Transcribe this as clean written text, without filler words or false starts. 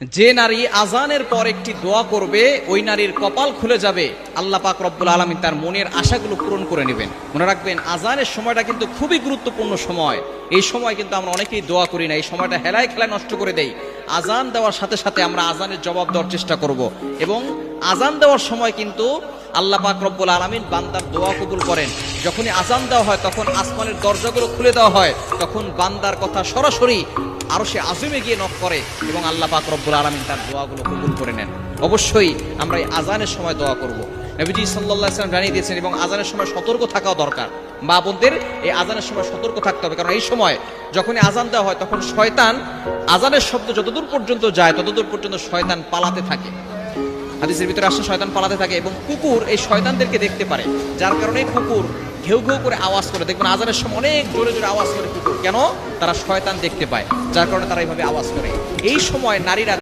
যে নারী আজানের পর একটি দোয়া করবে ওই নারীর কপাল খুলে যাবে, আল্লাহ পাক রব্বুল আলামিন তার মনের আশাগুলো পূরণ করে নেবেন। মনে রাখবেন, আজানের সময়টা কিন্তু খুবই গুরুত্বপূর্ণ সময়। এই সময় কিন্তু আমরা অনেকেই দোয়া করি না, এই সময়টা হেলায় খেলায় নষ্ট করে দেই। আজান দেওয়ার সাথে সাথে আমরা আজানের জবাব দেওয়ার চেষ্টা করব, এবং আজান দেওয়ার সময় কিন্তু আল্লাহ পাক রব্বুল আলামিন বান্দার দোয়া কবুল করেন। যখনই আজান দেওয়া হয় তখন আসমানের দরজাগুলো খুলে দেওয়া হয়, তখন বান্দার কথা সরাসরি আরশে আযমে গিয়ে নক করে এবং আল্লাহ পাক রব্বুল আলামিন তার দোয়াগুলো কবুল করে নেন। অবশ্যই আমরা এই আজানের সময় দোয়া করব। নবীজি সাল্লাল্লাহু আলাইহি ওয়াসাল্লাম জানিয়ে দিয়েছেন, এবং আজানের সময় সতর্ক থাকাও দরকার। মা বোনদের এই আজানের সময় সতর্ক থাকতে হবে, কারণ এই সময় যখনই আজান দেওয়া হয় তখন শয়তান, আজানের শব্দ যতদূর পর্যন্ত যায় ততদূর পর্যন্ত শয়তান পালাতে থাকে। হাদিসের ভিতরে আসছে শয়তান পালাতে থাকে, এবং কুকুর এই শয়তানদেরকে দেখতে পারে, যার কারণে কুকুর ঘেউ ঘেউ করে আওয়াজ করে। দেখবেন আজানের সময় অনেক জোরে জোরে আওয়াজ করে কুকুর, কেন? তারা শয়তান দেখতে পায়, যার কারণে তারা এইভাবে আওয়াজ করে। এই সময় নারীরা